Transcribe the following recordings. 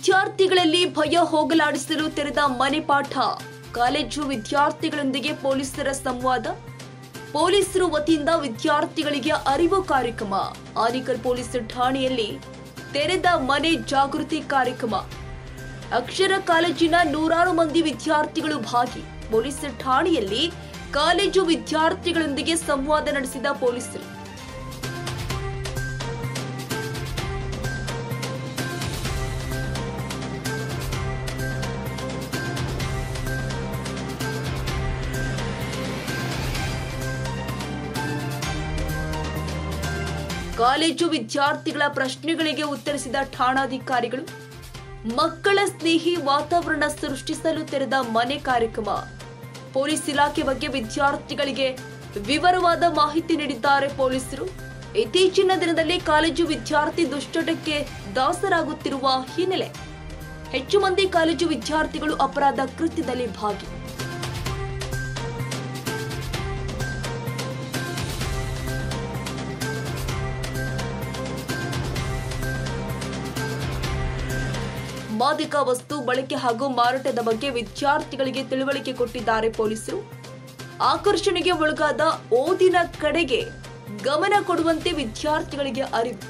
ವಿದ್ಯಾರ್ಥಿಗಳಲ್ಲಿ ಭಯ ಹೋಗಲಾಡಿಸಲು ತೆರೆದ ಮನೆ ಪಾಠ. ಕಾಲೇಜು ವಿದ್ಯಾರ್ಥಿಗಳೊಂದಿಗೆ ಪೊಲೀಸರ ಸಂವಾದ. ಪೊಲೀಸರು ವತಿಯಿಂದ ವಿದ್ಯಾರ್ಥಿಗಳಿಗೆ ಅರಿವು ಕಾರ್ಯಕ್ರಮ. ಆನೇಕಲ್ ಪೊಲೀಸ್ ಠಾಣೆಯಲ್ಲಿ ತೆರೆದ ಮನೆ ಜಾಗೃತಿ ಕಾರ್ಯಕ್ರಮ. ಅಕ್ಷರ ಕಾಲೇಜಿನ ನೂರಾರು ಮಂದಿ ವಿದ್ಯಾರ್ಥಿಗಳು ಭಾಗಿ. ಪೊಲೀಸ್ ಠಾಣೆಯಲ್ಲಿ ಕಾಲೇಜು ವಿದ್ಯಾರ್ಥಿಗಳೊಂದಿಗೆ ಸಂವಾದ ನಡೆಸಿದ ಪೊಲೀಸರು. ಕಾಲೇಜು ವಿದ್ಯಾರ್ಥಿಗಳ ಪ್ರಶ್ನೆಗಳಿಗೆ ಉತ್ತರಿಸಿದ ಠಾಣಾಧಿಕಾರಿಗಳು. ಮಕ್ಕಳ ಸ್ನೇಹಿ ವಾತಾವರಣ ಸೃಷ್ಟಿಸಲು ತೆರೆದ ಮನೆ ಕಾರ್ಯಕ್ರಮ. ಪೊಲೀಸ್ ಇಲಾಖೆ ಬಗ್ಗೆ ವಿದ್ಯಾರ್ಥಿಗಳಿಗೆ ವಿವರವಾದ ಮಾಹಿತಿ ನೀಡಿದ್ದಾರೆ ಪೊಲೀಸರು. ಇತ್ತೀಚಿನ ದಿನದಲ್ಲಿ ಕಾಲೇಜು ವಿದ್ಯಾರ್ಥಿ ದುಶ್ಚಟಕ್ಕೆ ದಾಸರಾಗುತ್ತಿರುವ ಹಿನ್ನೆಲೆ ಹೆಚ್ಚು ಮಂದಿ ಕಾಲೇಜು ವಿದ್ಯಾರ್ಥಿಗಳು ಅಪರಾಧ ಕೃತ್ಯದಲ್ಲಿ ಭಾಗಿ. ಮಾದಕ ವಸ್ತು ಬಳಕೆ ಹಾಗೂ ಮಾರಾಟದ ಬಗ್ಗೆ ವಿದ್ಯಾರ್ಥಿಗಳಿಗೆ ತಿಳುವಳಿಕೆ ಕೊಟ್ಟಿದ್ದಾರೆ ಪೊಲೀಸರು. ಆಕರ್ಷಣೆಗೆ ಒಳಗಾದ ಓದಿನ ಕಡೆಗೆ ಗಮನ ಕೊಡುವಂತೆ ವಿದ್ಯಾರ್ಥಿಗಳಿಗೆ ಅರಿವು.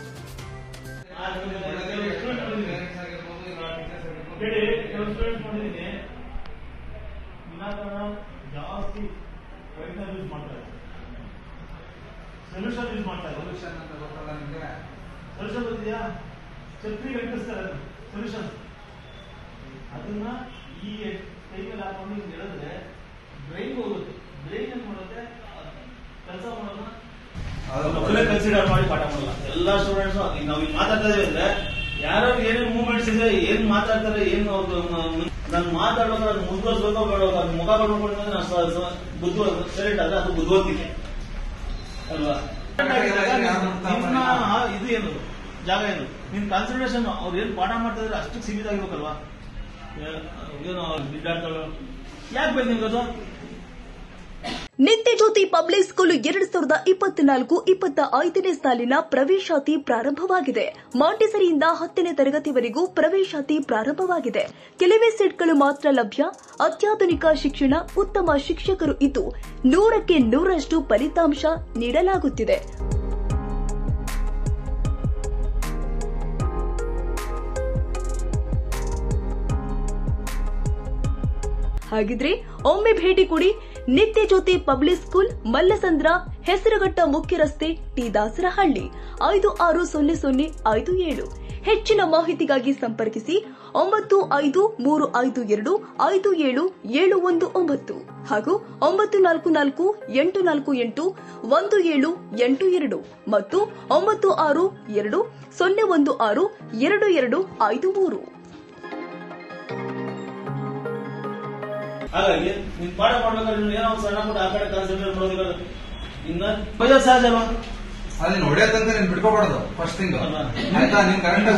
ಅದನ್ನ ಈ ಕೈಯಲ್ಲಿ ಹಾಕೊಂಡು ಹಿಂಗೆ ಹೇಳಿದ್ರೆ ಬ್ರೈನ್ ಹೋಗುತ್ತೆ. ಬ್ರೈನ್ ಏನ್ ಮಾಡುತ್ತೆ, ಕೆಲಸ ಮಾಡೋದನ್ನ ಕನ್ಸಿಡರ್ ಮಾಡಿ ಪಾಠ ಮಾಡಲ್ಲ. ಎಲ್ಲಾ ಸ್ಟೂಡೆಂಟ್ಸ್ ನಾವು ಈಗ ಮಾತಾಡ್ತಾ ಇದೀವಿ ಅಂದ್ರೆ ಯಾರು ಏನೇನು ಮೂವ್ಮೆಂಟ್ಸ್ ಇದೆ, ಏನ್ ಮಾತಾಡ್ತಾರೆ, ಏನ್ ನಾನು ಮಾತಾಡೋದು ಅದು ಮುಂದುವರ್ಸ್ಬೇಕೋ ಬೇಡ, ಅದು ಮುಖ ಮಾಡ್ಕೊಂಡ್ರೆ ನಾನು ಬುದ್ಧಿ ಸೈಲೆಂಟ್ ಆದ್ರೆ ಅದು ಬುದ್ಧಿವಂತಿಕೆ ಅಲ್ವಾ? ಇದು ಏನು ಜಾಗ ಏನು ನಿನ್ ಕಾನ್ಸಂಟ್ರೇಷನ್ ಅವ್ರು ಏನ್ ಪಾಠ ಮಾಡ್ತಾ ಇದ್ರೆ ಅಷ್ಟಕ್ಕೆ ಸೀಮಿತ ಆಗಿರ್ಬೇಕಲ್ವಾ? ನಿತ್ಯ ಜ್ಯೋತಿ ಪಬ್ಲಿಕ್ ಸ್ಕೂಲ್ 2024-25ನೇ ಸಾಲಿನ ಪ್ರವೇಶಾತಿ ಪ್ರಾರಂಭವಾಗಿದೆ. ಮಾಂಟೆಸರಿಯಿಂದ 10ನೇ ತರಗತಿವರೆಗೂ ಪ್ರವೇಶಾತಿ ಪ್ರಾರಂಭವಾಗಿದೆ. ಕೆಲವೇ ಸೀಟ್ಗಳು ಮಾತ್ರ ಲಭ್ಯ. ಅತ್ಯಾಧುನಿಕ ಶಿಕ್ಷಣ, ಉತ್ತಮ ಶಿಕ್ಷಕರು ಇದ್ದು 100ಕ್ಕೆ 100ರಷ್ಟು ಫಲಿತಾಂಶ ನೀಡಲಾಗುತ್ತಿದೆ. ಹಾಗಿದ್ರೆ ಒಮ್ಮೆ ಭೇಟಿ ಕೊಡಿ. ನಿತ್ಯ ಜ್ಯೋತಿ ಪಬ್ಲಿಕ್ ಸ್ಕೂಲ್, ಮಲ್ಲಸಂದ್ರ, ಹೆಸರುಘಟ್ಟ ಮುಖ್ಯ ರಸ್ತೆ, ಟಿ ದಾಸರಹಳ್ಳಿ, 560057. ಹೆಚ್ಚಿನ ಮಾಹಿತಿಗಾಗಿ ಸಂಪರ್ಕಿಸಿ 9535525779 ಹಾಗೂ 9448481782 ಮತ್ತು 9620162253. ಹಾಗಾಗಿ ನೀನ್ ಪಾಠ ಮಾಡ್ಬೇಕಾದ್ರೆ ಏನೋ ಸಣ್ಣ ಪುಟ್ಟ ಆ ಕಡೆ ಕಾನ್ಸಂಟ್ರೇಟ್ ಮಾಡೋದಿಲ್ಲ. ಇನ್ನ ಭಯ ಸಹಜ ಅಲ್ವಾ? ಅಲ್ಲಿ ಹೊಡೆಯೋದಂತ ನೀನ್ ಬಿಟ್ಕೋಬಾರ್ದು. ಫಸ್ಟ್ ಥಿಂಗ್ ಆಯ್ತಾ, ನೀನ್ ಕರೆಕ್ಟ್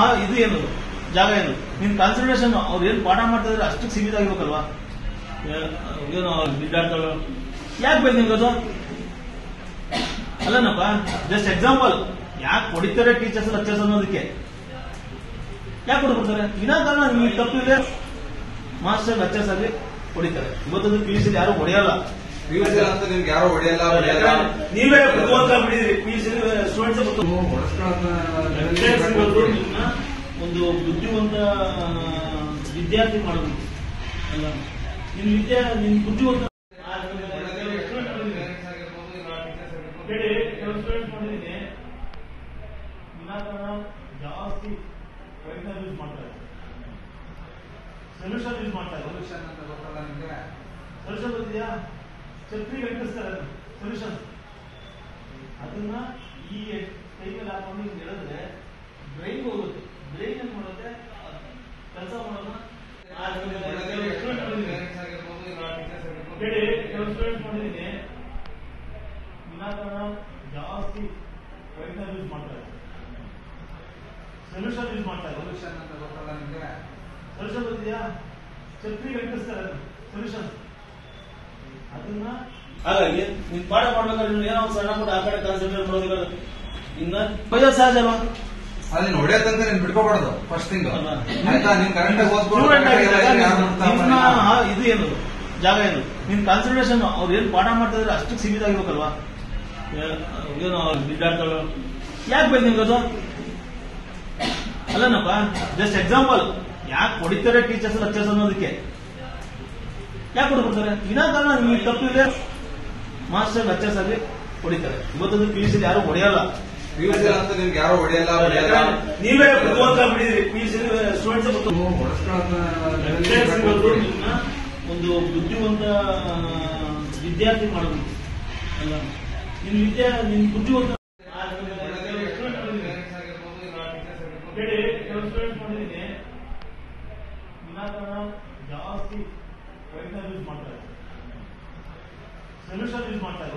ಆಗಿ ಇದು ಏನು ಜಾಗ ಏನು ನಿನ್ ಕಾನ್ಸಂಟ್ರೇಷನ್ ಅವ್ರು ಏನ್ ಪಾಠ ಮಾಡ್ತಾ ಇದ್ರೆ ಅಷ್ಟಕ್ಕೆ ಸೀಮಿತ ಆಗಿರ್ಬೇಕಲ್ವಾ? ಏನೋ ಬಿಡ್ಡಾಡ್ತಾಳು ಯಾಕೆ ಬೇಕು ನಿಮ್ಗದು? ಅಲ್ಲನಪ್ಪ, ಜಸ್ಟ್ ಎಕ್ಸಾಂಪಲ್. ಯಾಕೆ ಹೊಡಿತಾರೆ ಟೀಚರ್ಸ್ ಲೆಕ್ಚರ್ಸ್ ಅನ್ನೋದಕ್ಕೆ? ಯಾಕೆ ಹೊಡ್ಬಿಡ್ತಾರೆ? ವಿನಾಕಾರಣ ನಿಮ್ಗೆ ತಪ್ಪಿದೆ. ಮಾಸ್ಟರ್ ಲೆಕ್ಚರ್ಸ್ ಆಗಿ ಹೊಡಿತಾರೆ. ಇವತ್ತೊಂದು PUC ಯಾರು ಹೊಡೆಯಲ್ಲ. PUC ಅಂತ ನಿಮ್ಗೆ ಯಾರು ಹೊಡೆಯಲ್ಲ. ನೀವೇ ಬುದ್ಧಿವಂತ ಬಿಡಿದ್ರಿ. PUC ಸ್ಟೂಡೆಂಟ್ಸ್ ಒಂದು ಬುದ್ಧಿವಂತ ವಿದ್ಯಾರ್ಥಿ ಮಾಡೋದು ಅಲ್ಲ. ನಿನ್ ಬುದ್ಧಿವಂತ ಜಾಸ್ತಿ ಯೂಸ್ ಮಾಡ್ತಾರೆ. ಸೊಲ್ಯೂಷನ್ ಯೂಸ್ ಮಾಡ್ತಾರೆ. ಸೊಲ್ಯೂಷನ್ ಅಂತ ಗೊತ್ತಲ್ಲ ನಿಮ್ಗೆ? ಸೊಲ್ಯೂಷನ್ ಗೊತ್ತಿದ್ಯಾ? ಛತ್ರಿಗೆ ಅಂಟಿಸ್ತಾರೆ ಸೊಲ್ಯೂಷನ್. ಅದನ್ನ ಈ ಕೈಯಲ್ಲಿ ಹಾಕೊಂಡು ಹಿಂಗೆ ಹೇಳಿದ್ರೆ ಬ್ರೈನ್ ಹೋಗುತ್ತೆ. ಬ್ರೈನ್ ಏನ್ ಮಾಡುತ್ತೆ, ಕೆಲಸ ಮಾಡೋದನ್ನ ಮಾಡಿದೀನಿ. ವಿನಾಕಾರಣ ಜಾಸ್ತಿ ಯೂಸ್ ಮಾಡ್ತಾರೆ. ಸೊಲ್ಯೂಷನ್ ಯೂಸ್ ಮಾಡ್ತಾರೆ. ಸೊಲ್ಯೂಷನ್ ಅಂತ ಗೊತ್ತಲ್ಲ ನಿಮ್ಗೆ? ಸೊಲ್ಯೂಷನ್ ಗೊತ್ತಿದ್ಯಾ? ಛತ್ರಿಗೆ ಅಂಟಿಸ್ತಾರೆ ಸೊಲ್ಯೂಷನ್. ಅದನ್ನ ಹಾಗಾಗಿ ನೀನ್ ಪಾಠ ಮಾಡ್ಬೇಕಾದ್ರೆ ಏನೋ ಸಣ್ಣ ಪುಟ್ಟ ಆ ಕಡೆ ಕಾನ್ಸಂಟ್ರೇಟ್ ಮಾಡೋದಿಲ್ಲ. ಇನ್ನ ಭಯ ಸಹಜ ಅಲ್ವಾ? ಅಲ್ಲಿ ಹೊಡೆಯೋ ತನಕ ನೀನ್ ಬಿಟ್ಕೋಬಾರ್ದು ಫಸ್ಟ್ ಥಿಂಗ್ ಆಯ್ತಾ. ನೀನ್ ಕರೆಕ್ಟ್ ಆಗಿ ಇದು ಏನು ಜಾಗ ಏನು ನಿನ್ ಕಾನ್ಸಂಟ್ರೇಷನ್ ಅವ್ರು ಏನ್ ಪಾಠ ಮಾಡ್ತಾ ಇದ್ರೆ ಅಷ್ಟಕ್ಕೆ ಸೀಮಿತ ಆಗಿರ್ಬೇಕಲ್ವಾ. ಏನು ವಿದ್ಯಾರ್ಥಿಗಳು ಯಾಕೆ ಬೇಕು ನಿಮ್ಗದು? ಅಲ್ಲನಪ್ಪ, ಜಸ್ಟ್ ಎಕ್ಸಾಂಪಲ್, ಯಾಕೆ ಹೊಡಿತಾರೆ ಟೀಚರ್ಸ್ ಲೆಕ್ಚರ್ಸ್ ಅನ್ನೋದಕ್ಕೆ ಯಾಕೆ ಹೊಡ್ಕೊಡ್ತಾರೆ? ವಿನಾಕಾರಣ ನಿಮ್ಗೆ ತಪ್ಪಿದೆ ಮಾಸ್ಟರ್ ಲೆಕ್ಚರ್ಸ್ ಆಗಿ ಹೊಡಿತಾರೆ. ಇವತ್ತೊಂದು PUC ಯಾರು ಹೊಡೆಯಲ್ಲ, ನಿಮ್ಗೆ ಯಾರೋ ಹೊಡೆಯಲ್ಲ. ನೀವೇ ಬಿಟ್ಟಿದ್ರಿ PUC ಸ್ಟೂಡೆಂಟ್ಸ್ ಒಂದು ಬುದ್ಧಿವಂತ ವಿದ್ಯಾರ್ಥಿ ಮಾಡೋದು ಅಲ್ಲ. ನಿಮ್ ಬುದ್ಧಿವಂತ ನೋಡಿದೀನಿ, ವಿನಾಕಾರಣ ಜಾಸ್ತಿ ಯೂಸ್ ಮಾಡ್ತಾರೆ, ಸೊಲ್ಯೂಷನ್ ಯೂಸ್ ಮಾಡ್ತಾರೆ.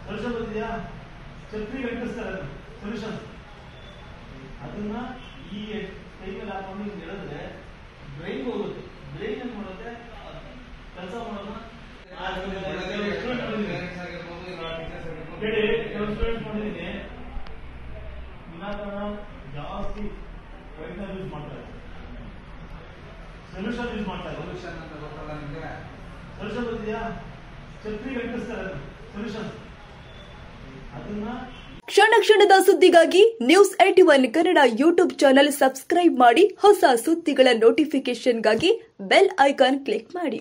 ಸೊಲ್ಯೂಷನ್ ಗೊತ್ತಿದೆಯಾ? ಛತ್ರಿಗೆ ಅಂಟಿಸ್ತಾರೆ ಸೊಲ್ಯೂಷನ್. ಅದನ್ನ ಈ ಕೈ ಮೇಲೆ ಹಾಕೊಂಡು ಹಿಂಗೆ ಹೇಳಿದ್ರೆ ಬ್ರೈನ್ ಹೋಗುತ್ತೆ. ಬ್ರೈನ್ ಏನ್ ಮಾಡುತ್ತೆ, ಕೆಲಸ ಮಾಡೋದನ್ನ ನೋಡಿದೀನಿ, ವಿನಾಕಾರಣ ಜಾಸ್ತಿ ಯೂಸ್ ಮಾಡ್ತಾರೆ, ಸೊಲ್ಯೂಷನ್ ಯೂಸ್ ಮಾಡ್ತಾರೆ. ಸೊಲ್ಯೂಷನ್ ಗೊತ್ತಿದೆಯಾ? ಛತ್ರಿಗೆ ಅಂಟಿಸ್ತಾರೆ ಸೊಲ್ಯೂಷನ್. ಅದನ್ನ ಕ್ಷಣ ಕ್ಷಣದ ಸುದ್ದಿಗಾಗಿ news 81 Kannada YouTube channel subscribe ಮಾಡಿ. ಹೊಸ ಸುದ್ದಿಗಳ ನೋಟಿಫಿಕೇಶನ್ಗಾಗಿ ಬೆಲ್ ಐಕಾನ್ ಕ್ಲಿಕ್ ಮಾಡಿ.